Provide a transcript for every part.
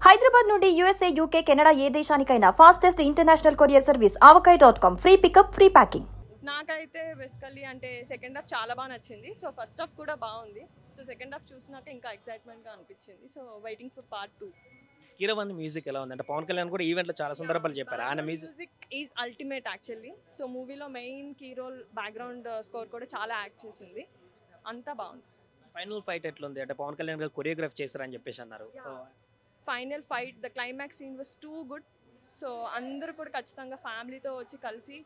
హైదరాబాద్ నుండి USA, UK, Canada ఏ దేశానికైనా fastest international courier service avakai.com. Free pickup, free packing. నాకైతే బేసికల్లీ అంటే సెకండ్ హాఫ్ చాలా బాగా నచ్చింది. సో ఫస్ట్ హాఫ్ కూడా బాగుంది. సో సెకండ్ హాఫ్ చూసినాక ఇంకా ఎక్సైట్మెంట్గా అనిపించింది. So waiting for part 2. Keeravani music ఎలా ఉంది అంటే పవన్ కళ్యాణ్ కూడా ఈవెంట్లో చాలా సందర్భాలు చెప్పారు ఆయన music is ultimate actually. So మూవీలో main key role background score కూడా చాలా యాక్ట్ చేసింది. అంతా బాగుంది. ఫైనల్ ఫైట్ ఎట్లుంది అంటే పవన్ కళ్యాణ్ గారు కొరియోగ్రాఫ్ చేశారని చెప్పేసి అన్నారు. Final fight the climax scene was too good. So అందరూ కూడా ఖచ్చితంగా ఫ్యామిలీతో వచ్చి కలిసి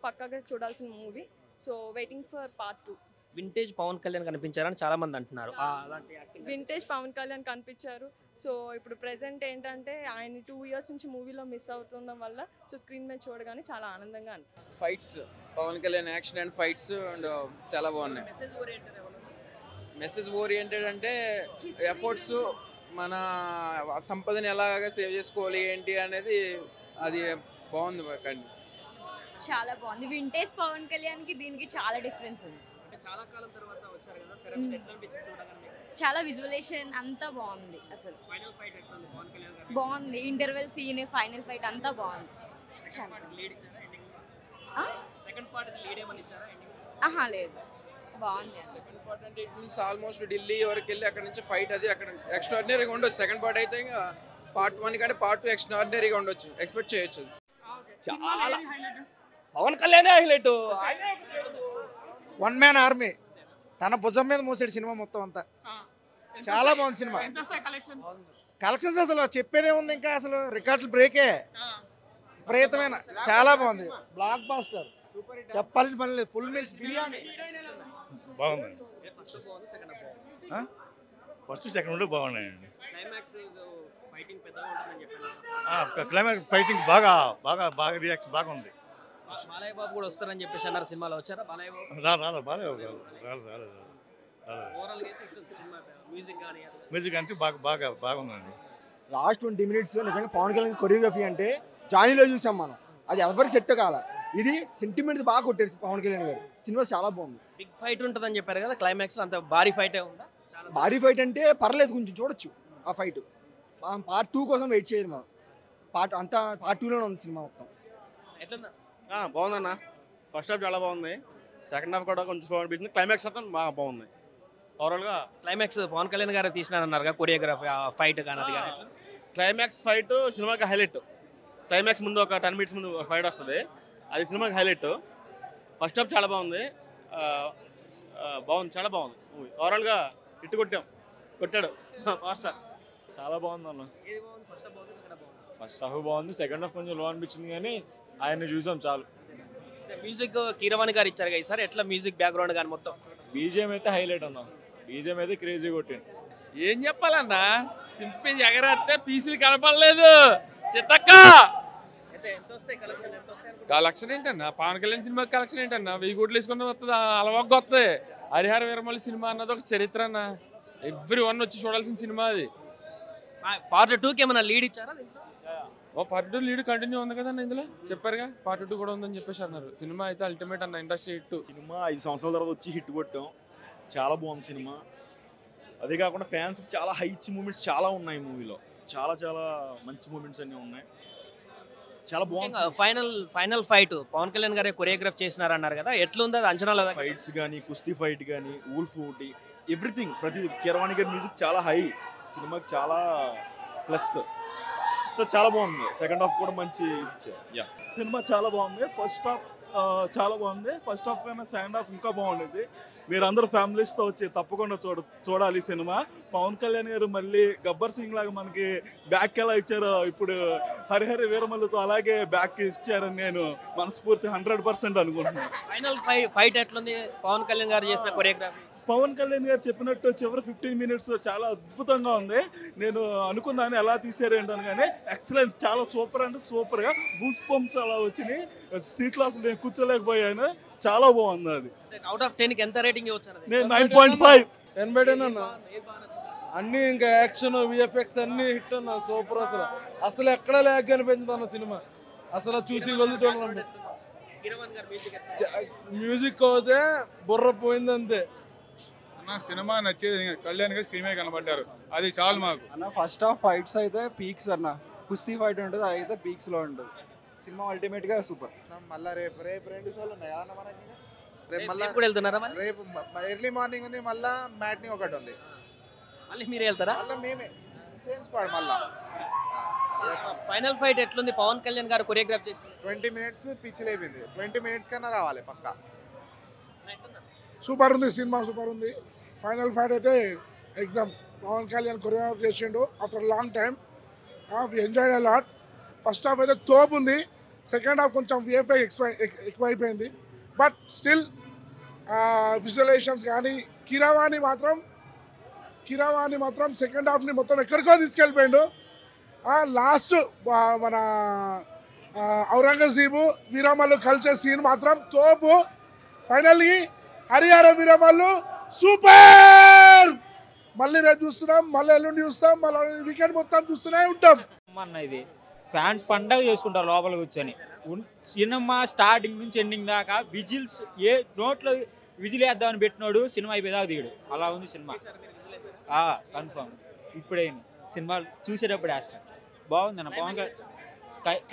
పక్కగా చూడాల్సిన movie. So waiting for part 2. Vintage Pawan Kalyan కనిపించారని చాలా మంది అంటున్నారు. అలాంటి వింటేజ్ పవన్ కళ్యాణ్ కనిపించారు. సో ఇప్పుడు ప్రెసెంట్ ఏంటంటే ఆయన 2 years నుంచి మూవీలో మిస్ అవుతుండడం వల్ల సో స్క్రీన్ మీద చూడగానే చాలా ఆనందంగా అనిపించింది. Fights Pawan Kalyan action and fights and చాలా బాగున్నాయి. మెసేజ్ ఓరియంటెడ్ అంటే ఎఫర్ట్స్ మన సంపదని ఎలాగ సేవ్ చేసుకోవాలి ఏంటి అనేది అది బాగుంది. కానీ చాలా బాగుంది. వింటేజ్ పవన్ కళ్యాణ్ కి దీనికి చాలా డిఫరెన్స్ ఉంది. చాలా కాలం తర్వాత వచ్చారు కదా తెర మీద ఎట్లా అనిపించింది చూడగానే? చాలా విజువలైజేషన్ అంతా బాగుంది. అసలు ఫైనల్ ఫైట్ ఎట్లా ఉంది పవన్ కళ్యాణ్ గారు? బాగుంది. ఇంటర్వెల్ సీన్, ఫైనల్ ఫైట్ అంతా బాగుంది. చాలా లీడ్ ఇచ్చారా ఎండింగ్? సెకండ్ పార్ట్ లీడ్ ఏమని ఇచ్చారా ఎండింగ్? ఆహా లేదు, బాగుంది. సెకండ్ పార్ట్ అంటే ఇట్ మీన్స్ ఆల్మోస్ట్ ఢిల్లీ వరకు వెళ్ళి అక్కడ నుంచి ఫైట్ అది అక్కడ ఎక్స్ట్రాడినరీగా ఉండొచ్చు. సెకండ్ పార్ట్ అయితే ఇంకా పార్ట్ 1 కంటే పార్ట్ 2 ఎక్స్ట్రాడినరీగా ఉండొచ్చు, ఎక్స్పెక్ట్ చేయొచ్చు. చాలా Pawan Kalyan highlight. One man army తన భుజం మీద మోసాడు సినిమా మొత్తం అంతా. చాలా బాగుంది సినిమా. కలెక్షన్స్ అసలు చెప్పేదే ఉంది, ఇంకా అసలు రికార్డులు బ్రేకే విపరీతమైన. చాలా బాగుంది, బ్లాక్ బాస్టర్, చెప్పాల్సిన పని లేదు. ఫుల్ మీల్స్ బిర్యానీ బాగుంది. ఫస్ట్ సెకండ్ బాగున్నాయండి. క్లైమాక్స్ ఫైటింగ్ బాగా బాగా బాగా రియాక్షన్ బాగా ఉంది. బాలయ్య బాబు కూడా వస్తారని చెప్పేసి అన్నారు. సినిమాలో వచ్చారా బాలయ్య బాబు? రాలేదు. మ్యూజిక్ అంటే బాగుందండి. లాస్ట్ 20 minutes నిజంగా పవన్ కళ్యాణ్ కొరియోగ్రఫీ అంటే జానీలో చూసాం మనం, అది ఎవరికి సెట్ కాల. ఇది సెంటిమెంట్ బాగా కొట్టారు పవన్ కళ్యాణ్ గారు. సినిమా చాలా బాగుంది. బిగ్ ఫైట్ ఉంటుందని చెప్పారు కదా క్లైమాక్స్ లో, అంత భారీ ఫైటే ఉందా? భారీ ఫైట్ అంటే పర్లేదు, కొంచెం చూడొచ్చు ఆ ఫైట్. పార్ట్ 2 కోసం వెయిట్ చేయదు మనం. పార్ట్ 2లోనే ఉంది సినిమా మొత్తం. ఎట్లుందా? బాగుందన్న. ఫస్ట్ హాఫ్ చాలా బాగుంది, సెకండ్ హాఫ్ కూడా కొంచెం స్లో అనిపిస్తుంది. క్లైమాక్స్ అంతా బాగా బాగుంది. ఓవరాల్గా క్లైమాక్స్ పవన్ కళ్యాణ్ గారు తీసినారన్నారు కొరియోగ్రఫీ ఫైట్ కానీ అది కానీ. క్లైమాక్స్ ఫైట్ సినిమాకి హైలైట్. క్లైమాక్స్ ముందు ఒక 10 minutes ముందు ఒక ఫైట్ వస్తుంది, అది సినిమాకి హైలైట్. ఫస్ట్ హాఫ్ చాలా బాగుంది, చాలా బాగుంది మూవీ. ఓవరాల్గా ఇట్టు కొట్టాడు మాస్టర్. చాలా బాగుంది అన్న. ఫస్ట్ హాఫ్ బాగుంది, సెకండ్ హాఫ్ కొంచెం లో అనిపించింది కానీ ఆయన చూసాం చాలు. మ్యూజిక్ కీరవాణి గారు ఇచ్చారు కదా సార్, ఎట్లా మ్యూజిక్ బ్యాక్గ్రౌండ్ కానీ మొత్తం? బీజిఎం అయితే హైలైట్ అన్న. బీజిఎం అయితే క్రేజీ కొట్టింది. ఏం చెప్పాలన్నా, సింపుల్ ఎగరేస్తే పీసులు కనపడలేదు. చిత్తక్క కలెక్షన్ ఏంటన్నా, పవన్ కళ్యాణ్ సినిమా కలెక్షన్ ఏంటన్నా, 1000 కోట్లు వేసుకున్న వస్తుంది, అలవాకు వస్తుంది. హరిహర వీరమల్లి సినిమా అన్నది ఒక చరిత్ర అన్న, ఎవ్రీవన్ వచ్చి చూడాల్సిన సినిమా అది. పార్ట్ 2కి ఏమైనా లీడ్ ఇచ్చారా? పార్ట్ 2 లీడ్ కంటిన్యూ ఉంది కదన్న, ఇందులో చెప్పారుగా పార్ట్ 2 కూడా ఉందని చెప్పేసి అన్నారు. సినిమా అయితే అల్టిమేట్ అన్న, ఇండస్ట్రీ హిట్. సినిమా 5 సంవత్సరాల తర్వాత వచ్చి హిట్ కొట్టాం. చాలా బాగుంది సినిమా. అదే కాకుండా ఫ్యాన్స్కి చాలా హై ఇచ్చి మూమెంట్స్ చాలా ఉన్నాయి మూవీలో. చాలా చాలా మంచి మూమెంట్స్ అన్నీ ఉన్నాయి. చాలా బాగుంది. ఫైనల్ ఫైట్ పవన్ కళ్యాణ్ గారే కొరియోగ్రాఫ్ చేసినారన్నారు కదా, ఎట్లుంది అది అంచనాలు? ఫైట్స్ కానీ, కుస్తీ ఫైట్ కానీ, ఊల్ఫ్ ఊటి, ఎవ్రీథింగ్ ప్రతి కీరవాణి గారి మ్యూజిక్ చాలా హై. సినిమాకి చాలా ప్లస్. చాలా బాగుంది. సెకండ్ హాఫ్ కూడా మంచి ఇచ్చారు. సినిమా చాలా బాగుంది. ఫస్ట్ హాఫ్ చాలా బాగుంది. ఫస్ట్ హాఫ్ కన్నా సెకండ్ హాఫ్ ఇంకా బాగుండేది. మీరందరూ ఫ్యామిలీస్తో వచ్చి తప్పకుండా చూడాలి సినిమా. పవన్ కళ్యాణ్ గారు మళ్ళీ గబ్బర్ సింగ్ లాగా మనకి బ్యాక్ ఎలా ఇచ్చారో ఇప్పుడు హరిహర వీరమల్లితో అలాగే బ్యాక్ ఇచ్చారని నేను మనస్ఫూర్తి 100% అనుకుంటున్నాను. ఫైనల్ ఫైట్ ఎట్లుంది పవన్ కళ్యాణ్ గారు చేసిన కొరియోగ్రఫీ? పవన్ కళ్యాణ్ గారు చెప్పినట్టు చివరి 15 minutes చాలా అద్భుతంగా ఉంది. నేను అనుకున్నాను ఎలా తీసారు ఏంటని, కానీ ఎక్సలెంట్, చాలా సూపర్ అంటే సూపర్గా గూస్ బంప్స్ అలా వచ్చినాయి. సీట్లో అసలు నేను కూర్చోలేకపోయాను. చాలా బాగుంది అది. అవుట్ ఆఫ్ 10కి ఎంత రేటింగ్ ఇవ్వచ్చు? నేను 9.5. 10/10 అన్న. అన్ని ఇంకా యాక్షన్, విఎఫ్ఎక్స్ అన్ని హిట్ అన్న, సూపర్. అసలు ఎక్కడ లేక అనిపించింది అన్న సినిమా. అసలు చూసి వెళ్ళి చూడాలనిపిస్తుంది. మ్యూజిక్ అయితే బుర్ర పోయింది అంతే. నా సినిమా నచ్చేది కళ్యాణ్ గారు స్క్రీన్ మీద కనబడ్డారు, అది చాలు మాకు అన్న. ఫస్ట్ హాఫ్ ఫైట్స్ అయితే పీక్స్ అన్న, కుస్తీ ఫైట్ ఉంటుంది, అది అయితే పీక్స్లో ఉంటుంది. సినిమా అల్టిమేట్గా సూపర్. మళ్ళీ రేపు 2 షోలు ఉన్నాయి కదా మనకి. రేపు రేపు మళ్ళీ కూడా వెళ్తున్నారా మళ్ళీ? రేపు ఎర్లీ మార్నింగ్ ఉంది, మళ్ళీ మ్యాట్ని ఒకటి ఉంది. మళ్ళీ మీరే వెళ్తారా? మళ్ళీ మేమే సేమ్ స్క్వాడ్ మళ్ళీ. ఫైనల్ ఫైట్ ఎట్లుంది? పవన్ కళ్యాణ్ గారు కొరియోగ్రాఫ్ చేసి 20 minutes పిచ్చి లేపింది. 20 minutes కన్నా రావాలి పక్కా. సూపర్ ఉంది సినిమా, సూపర్ ఉంది. ఫైనల్ ఫైట్ అయితే ఎగ్జామ్ పవన్ కళ్యాణ్ కొరియోగ్రాఫ్ చేసిండు after long time. We enjoyed a lot. First half అయితే తోపు ఉంది, సెకండ్ హాఫ్ కొంచెం విఎఫ్ఐ ఎక్కువైపోయింది. బట్ స్టిల్ విజువలైజేషన్స్ కానీ కిరవాణి మాత్రం సెకండ్ హాఫ్ని మొత్తం ఎక్కడికో తీసుకెళ్ళిపోయిండు. లాస్ట్ మన ఔరంగజీబు వీరమల్లు కలిసే సీన్ మాత్రం తోపు. Finally Harihara Veeramallu super. మళ్ళీ రేపు చూస్తున్నాం, మళ్ళీ ఎల్లుండి చూస్తాం, మళ్ళీ వీకెండ్ మొత్తం చూస్తూనే ఉంటాం. అన్న ఇది ఫ్యాన్స్ పండగ చేసుకుంటారు లోపల కూర్చొని. సినిమా స్టార్టింగ్ నుంచి ఎండింగ్ దాకా విజిల్స్, ఏ నోట్లో విజిల్ వేద్దామని పెట్టినోడు సినిమా అయిపోయేదాకా దిగడు. అలా ఉంది సినిమా. కన్ఫర్మ్ ఇప్పుడైనా సినిమా చూసేటప్పుడు వేస్తాను. బాగుందన్న. పవన్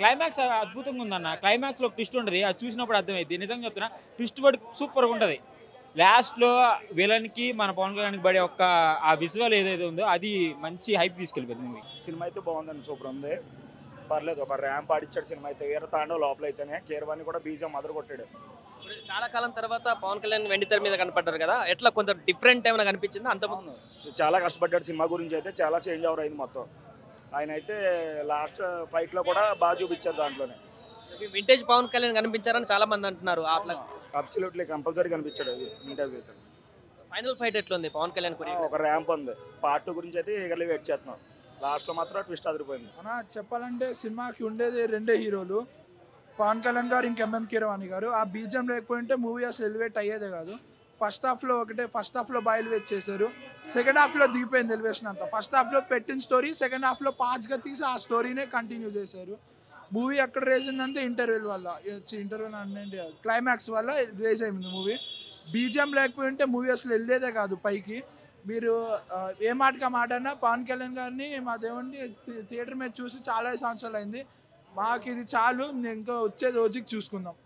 క్లైమాక్స్ అద్భుతంగా ఉందన్న. క్లైమాక్స్లో ఒక ట్విస్ట్ ఉంటుంది, అది చూసినప్పుడు అర్థమైంది. నిజంగా చెప్తున్నా, ట్విస్ట్ పడి సూపర్గా ఉంటుంది. లాస్ట్లో విలన్కి మన పవన్ కళ్యాణ్కి పడే ఒక్క ఆ విజువల్ ఏదైతే ఉందో అది మంచి హైప్ తీసుకెళ్ళిపోయింది మూవీ. సినిమా అయితే బాగుందండి, సూపర్ ఉంది, పర్లేదు. ఒక ర్యాంప్ ఆడిచ్చాడు సినిమా అయితే. వీర తాండవ లోపల అయితేనే కీరవాణి కూడా బీజం మొదలు కొట్టాడు. చాలా కాలం తర్వాత పవన్ కళ్యాణ్ వెండితెర మీద కనపడ్డారు కదా, ఎట్లా కొంత డిఫరెంట్ ఏమైనా కనిపించింది? అంతకుముందు చాలా కష్టపడ్డాడు సినిమా గురించి అయితే, చాలా చేంజ్ ఓవర్ అయింది మొత్తం. ఆయన అయితే లాస్ట్ ఫైట్లో కూడా బాగా చూపించారు దాంట్లోనే. వింటేజ్ పవన్ కళ్యాణ్ కనిపించారని చాలా మంది అంటున్నారు. అబ్సల్యూట్లీ కంపల్సరీ కనిపించాడు వింటేజ్ అయితే. ఫైనల్ ఫైట్ ఎట్లుంది పవన్ కళ్యాణ్? ఒక ర్యాంప్ ఉంది. పార్ట్ 2 గురించి అయితే ఈగర్లీ వెయిట్ చేస్తున్నాం. లాస్ట్లో మాత్రం ట్విస్ట్ అదిరిపోయింది. అన్న చెప్పాలంటే సినిమాకి ఉండేది 2 హీరోలు, పవన్ కళ్యాణ్ గారు, ఇంకా ఎంఎం కీరవాణి గారు. ఆ బీజం లేకపోయింటే మూవీ అసలు ఎలివేట్ అయ్యేదే కాదు. ఫస్ట్ హాఫ్లో బాగా ఎలివేట్ చేశారు, సెకండ్ హాఫ్లో దిగిపోయింది ఎలివేషన్ అంతా. ఫస్ట్ హాఫ్లో పెట్టిన స్టోరీ సెకండ్ హాఫ్లో పార్ట్స్గా తీసి ఆ స్టోరీనే కంటిన్యూ చేశారు. మూవీ ఎక్కడ రేజ్ అయిందంటే ఇంటర్వెల్ అంటే క్లైమాక్స్ వల్ల రేజ్ అయింది మూవీ. బీజం లేకపోయింటే మూవీ అసలు వెళ్ళేదే కాదు పైకి. మీరు ఏ మాటగా మాట అన్నా పవన్ కళ్యాణ్ గారిని మా దేవుడిని థియేటర్ మీద చూసి చాలా సంవత్సరాలు అయింది. మాకు ఇది చాలు, ఇంకా వచ్చే రోజుకి చూసుకుందాం.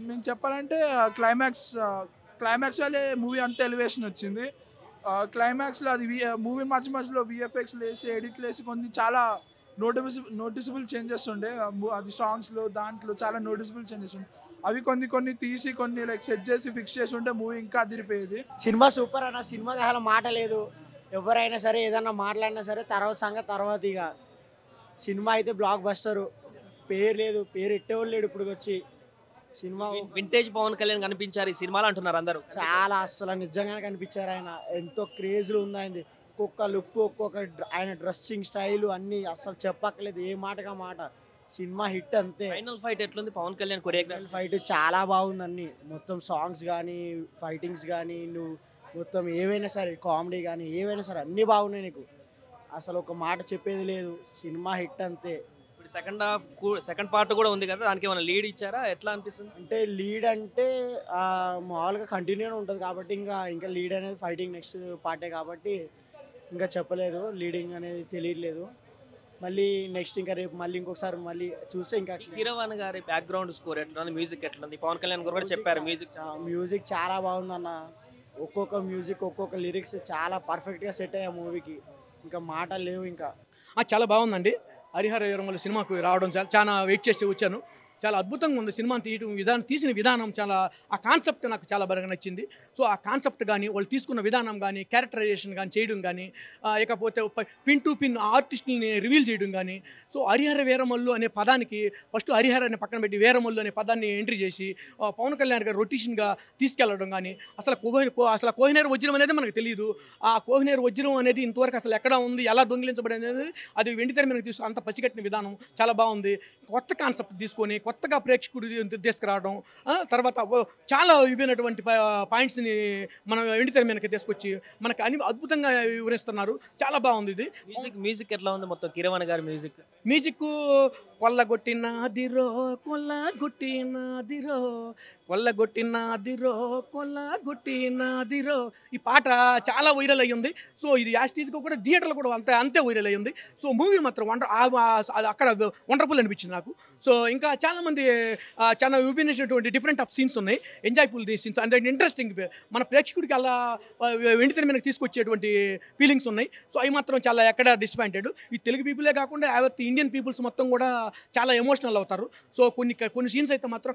మేము చెప్పాలంటే క్లైమాక్స్ వల్లే మూవీ అంతా ఎలివేషన్ వచ్చింది. క్లైమాక్స్లో అది మూవీ మధ్యలో విఎఫ్ఎక్స్లు వేసి ఎడిట్లు వేసి కొన్ని చాలా నోటిసబుల్ చేంజెస్ ఉండే. అది సాంగ్స్లో దాంట్లో చాలా నోటిసబుల్ చేంజెస్ ఉండే. అవి కొన్ని తీసి కొన్ని సెట్ చేసి ఫిక్స్ చేసి ఉంటే మూవీ ఇంకా అదిరిపోయేది. సినిమా సూపర్ అన్న. సినిమాకి అసలు మాట లేదు. ఎవరైనా సరే ఏదన్నా మాట్లాడినా సరే తర్వాత ఇక సినిమా అయితే బ్లాక్ బస్టరు. పేరు లేదు, పేరు ఎట్టేవాళ్ళు లేడు ఇప్పుడు వచ్చి. సినిమా వింటేజ్ పవన్ కళ్యాణ్ కనిపించారు ఈ సినిమాలో అంటున్నారు అందరూ. చాలా అసలు నిజంగానే కనిపించారు. ఆయన ఎంతో క్రేజ్లు ఉంది ఆయనది. ఒక్కొక్క లుక్, ఆయన డ్రెస్సింగ్ స్టైలు అన్నీ అసలు చెప్పక్కలేదు. ఏ మాటగా మాట. సినిమా హిట్ అంతే. ఫైనల్ ఫైట్ ఎట్లుంది పవన్ కళ్యాణ్ కొరియోగ్రాఫీ? ఫైట్ చాలా బాగుంది. అన్ని మొత్తం సాంగ్స్ కానీ ఫైటింగ్స్ కానీ నువ్వు మొత్తం ఏవైనా సరే, కామెడీ కానీ ఏవైనా సరే అన్నీ బాగున్నాయి. నీకు అసలు ఒక మాట చెప్పేది లేదు. సినిమా హిట్ అంతే. ఇప్పుడు సెకండ్ పార్ట్ కూడా ఉంది కదా, దానికి ఏమైనా లీడ్ ఇచ్చారా? ఎట్లా అనిపిస్తుంది? అంటే లీడ్ అంటే మామూలుగా కంటిన్యూ ఉంటుంది కాబట్టి ఇంకా లీడ్ అనేది ఫైటింగ్ నెక్స్ట్ పార్టే కాబట్టి ఇంకా చెప్పలేదు. లీడింగ్ అనేది తెలియట్లేదు. మళ్ళీ నెక్స్ట్ ఇంకా రేపు మళ్ళీ ఇంకొకసారి మళ్ళీ చూస్తే ఇంకా. కీరవాణి గారి బ్యాక్గ్రౌండ్ స్కోర్ ఎట్లా ఉంది? మ్యూజిక్ ఎట్లా ఉంది? పవన్ కళ్యాణ్ గారు కూడా చెప్పారు మ్యూజిక్ చాలా బాగుందన్న. ఒక్కొక్క మ్యూజిక్, ఒక్కొక్క లిరిక్స్ చాలా పర్ఫెక్ట్గా సెట్ అయ్యా మూవీకి. ఇంకా మాటలు లేవు. ఇంకా చాలా బాగుందండి. హరిహర వీరమల్లు సినిమాకు రావడం చాలా వెయిట్ చేసి వచ్చాను. చాలా అద్భుతంగా ఉంది సినిమాని తీసిన విధానం. చాలా ఆ కాన్సెప్ట్ నాకు చాలా బాగా నచ్చింది. సో ఆ కాన్సెప్ట్ కానీ వాళ్ళు తీసుకున్న విధానం కానీ క్యారెక్టరైజేషన్ కానీ చేయడం కానీ, ఇకపోతే పిన్ టు పిన్ ఆర్టిస్ట్ని రివీల్ చేయడం కానీ. సో హరిహర వీరమల్లు అనే పదానికి ఫస్ట్ హరిహర అనే పక్కన పెట్టి వీరమల్లు అనే పదాన్ని ఎంట్రీ చేసి పవన్ కళ్యాణ్ గారు రొటేషన్గా తీసుకెళ్లడం కానీ. అసలు కోహినూర్ వజ్రం అనేది మనకు తెలియదు. ఆ కోహినూర్ వజ్రం అనేది ఇంతవరకు అసలు ఎక్కడ ఉంది, ఎలా దొంగిలించబడి అనేది అది వెండితెర మీద అంత పసిగట్టిన విధానం చాలా బాగుంది. కొత్త కాన్సెప్ట్ తీసుకొని కొత్తగా ప్రేక్షకుడు తీసుకురావడం, తర్వాత చాలా విభిన్నటువంటి పాయింట్స్ని మనం వెండితెర మీదకి తీసుకొచ్చి మనకి అన్ని అద్భుతంగా వివరిస్తున్నారు. చాలా బాగుంది ఇది. మ్యూజిక్ ఎట్లా ఉంది మొత్తం కిరవాణి గారి మ్యూజిక్ కొల్లగొట్టినాదిరో కొల్లగొట్టినాదిరో కొల్లగొట్టినాదిరో కొల్లగొట్టినాదిరో ఈ పాట చాలా వైరల్ అయ్యింది. సో ఇది యాస్టీజ్గా కూడా థియేటర్లో కూడా అంతే వైరల్ అయ్యింది. సో మూవీ మాత్రం అక్కడ వండర్ఫుల్ అనిపించింది నాకు. సో ఇంకా చాలామంది చాలా విభిన్నటువంటి డిఫరెంట్ ఆఫ్ సీన్స్ ఉన్నాయి, ఎంజాయ్ఫుల్ సీన్స్ అంటే ఇంట్రెస్టింగ్, మన ప్రేక్షకుడికి అలా వెండితెర మీదకి తీసుకొచ్చేటువంటి ఫీలింగ్స్ ఉన్నాయి. సో అవి మాత్రం చాలా ఎక్కడ డిసప్పాయింటెడ్. ఈ తెలుగు పీపులే కాకుండా యావత్ ఇండియన్ పీపుల్స్ మొత్తం కూడా చాలా ఎమోషనల్ అవుతారు. సో కొన్ని సీన్స్ అయితే మాత్రం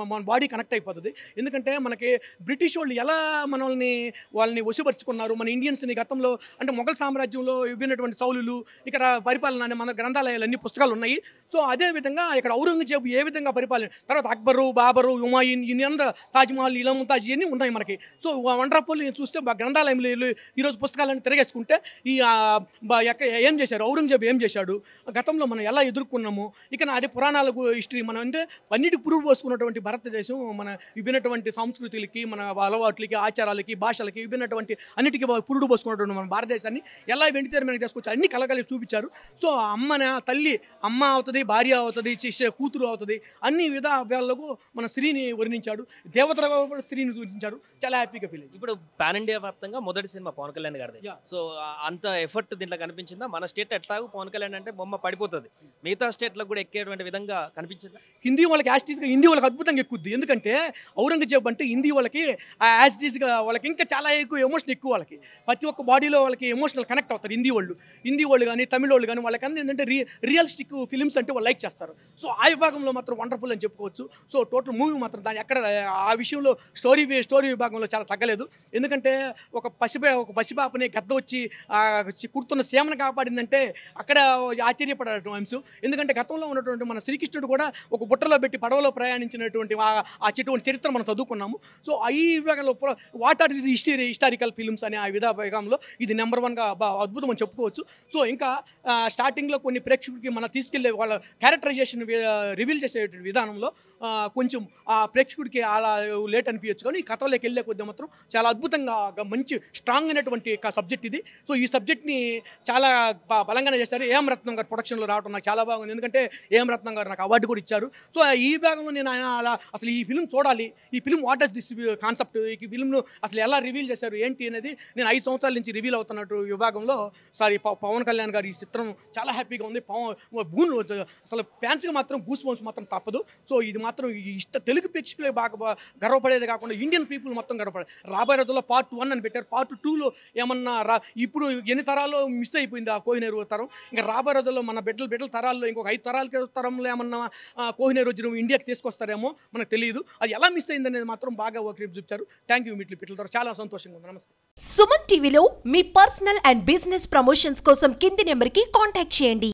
మన బాడీ కనెక్ట్ అయిపోతుంది. ఎందుకంటే మనకి బ్రిటిష్ వాళ్ళు ఎలా వాళ్ళని వశపరుచుకున్నారు, మన ఇండియన్స్ని గతంలో అంటే మొఘల్ సామ్రాజ్యంలో విభిన్నటువంటి సౌలులు ఇక్కడ పరిపాలన మన గ్రంథాలయాలు అన్ని పుస్తకాలు ఉన్నాయి. సో అదేవిధంగా ఇక్కడ ఔరంగజేబు ఏ విధంగా పరిపాలన, తర్వాత అక్బరు, బాబరు, హుమాయూన్, ఇన్ని తాజ్మహల్, ఇలాముతాజ్ ఇవన్నీ ఉన్నాయి మనకి. సో వండర్ఫుల్ చూస్తే గ్రంథాలయంలో ఈరోజు పుస్తకాలను తిరగేసుకుంటే ఏం చేశారు, ఔరంగజేబు ఏం చేశాడు, గతంలో మనం ఎలా ఎదుర్కొన్నాము, ఇక అదే పురాణాలకు హిస్టరీ, మనం అంటే అన్నిటికి పురుగు పోసుకున్నటువంటి భారతదేశం మన విభిన్నటువంటి సంస్కృతులకి, మన అలవాట్లకి, ఆచారాలకి, భాషలకి విభిన్నటువంటి అన్నిటికీ పురుడు పోసుకున్నటువంటి మన భారతదేశాన్ని ఎలా వెండితెర మీద తీసుకొచ్చి అన్ని కలగలిగి చూపించారు. సో తల్లి అమ్మ అవుతుంది, భార్య అవుతుంది, కూతురు అవుతుంది, అన్ని విధాలకు మన స్త్రీని వర్ణించాడు, దేవతల స్త్రీని సూచించాడు. చాలా హ్యాపీగా ఫీల్ అయ్యింది. ఇప్పుడు పాన్ ఇండియా వ్యాప్తంగా మొదటి సినిమా పవన్ కళ్యాణ్ గారిది. సో అంత ఎఫర్ట్ దీంట్లో కనిపించిందా? మన స్టేట్ ఎట్లాగో పవన్ కళ్యాణ్ అంటే బొమ్మ పడిపోతుంది, మిగతా స్టేట్లకు కూడా ఎక్కేటువంటి విధంగా కనిపించిందా? హిందీ వాళ్ళకి యాస్టీస్గా హిందీ వాళ్ళకి అద్భుతంగా ఎక్కుద్ది. ఎందుకంటే ఔరంగజేబ్ అంటే హిందీ వాళ్ళకి యాస్టీస్గా వాళ్ళకి ఇంకా చాలా ఎమోషన్ ఎక్కువ. వాళ్ళకి ప్రతి ఒక్క బాడీలో వాళ్ళకి ఎమోషనల్ కనెక్ట్ అవుతారు హిందీ వాళ్ళు కానీ తమిళ వాళ్ళు కానీ. వాళ్ళకి ఏంటంటే రియలిస్టిక్ ఫిలిమ్స్ అంటే వాళ్ళు లైక్ చేస్తారు. సో ఆ విభాగంలో మాత్రం వండర్ఫుల్ అని చెప్పుకోవచ్చు. సో టోటల్ మూవీ మాత్రం దాని ఎక్కడ ఆ విషయంలో స్టోరీ విభాగంలో చాలా తగ్గలేదు. ఎందుకంటే ఒక పసిపాపని గద్ద వచ్చి కుడుతున్న సీమను కాపాడిందంటే అక్కడ ఆశ్చర్యపడటం అంశం. ఎందుకంటే గతంలో ఉన్నటువంటి మన శ్రీకృష్ణుడు కూడా ఒక బుట్టలో పెట్టి పడవలో ప్రయాణించినటువంటి చరిత్ర మనం చదువుకున్నాము. సో ఈ విభాగంలో what are the historical films అనే ఆ విభాగంలో ఇది నెంబర్ 1గా అద్భుతం అని చెప్పుకోవచ్చు. సో ఇంకా స్టార్టింగ్లో కొన్ని ప్రేక్షకుడికి మనం తీసుకెళ్లే వాళ్ళ క్యారెక్టరైజేషన్ రివీల్ చేసే విధానంలో కొంచెం ఆ ప్రేక్షకుడికి అలా లేట్ అనిపించచ్చు. కానీ ఈ కథలోకి వెళ్ళే కొద్ది మాత్రం చాలా అద్భుతంగా మంచి స్ట్రాంగ్ అయినటువంటి సబ్జెక్ట్ ఇది. సో ఈ సబ్జెక్ట్ని చాలా బలంగానే చేశారు. ఏఎం రత్నం గారు ప్రొడక్షన్లో రావడం నాకు చాలా బాగుంది. ఎందుకంటే ఏఎం రత్నం గారు నాకు అవార్డు కూడా ఇచ్చారు. సో ఈ భాగంలో నేను అలా అసలు ఈ ఫిల్మ్ చూడాలి, ఈ film what is this concept, ఈ ఫిల్మ్ను అసలు ఎలా రివీల్ చేశారు ఏంటి అనేది నేను 5 సంవత్సరాల నుంచి రివీల్ అవుతున్నట్టు విభాగంగా పవన్ కళ్యాణ్ గారు ఈ చిత్రం చాలా హ్యాపీగా ఉంది. అసలు ఫ్యాన్స్కి మాత్రం గూస్ బంప్స్ మాత్రం తప్పదు. సో ఇది మాత్రం తెలుగు ప్రేక్షకులే బాగా గర్వపడేది కాకుండా ఇండియన్ పీపుల్ మొత్తం గర్వపడేది. రాబోయే రోజుల్లో పార్ట్ 1 అని పెట్టారు. పార్ట్ 2లో ఏమన్నా ఇప్పుడు ఎన్ని తరాల్లో మిస్ అయిపోయింది ఆ కోహినూర్ తరం. ఇంకా రాబోయే రోజుల్లో మన బిడ్డల తరాల్లో ఇంకొక 5 తరంలో ఏమన్నా కోహినూర్ వజ్రం ఇండియాకి తీసుకొస్తారేమో మనకు తెలియదు. అది ఎలా మిస్ అయింది అనేది మాత్రం బాగా చూపించారు. థ్యాంక్ యూ మిట్ల ద్వారా చాలా సంతోషంగా ఉంది. నమస్తే. సుమన్ టీవీలో మీ పర్సనల్ అండ్ బిజినెస్ ప్రమోషన్స్ కోసం కింది నెంబర్కి కాంటాక్ట్ చేయండి.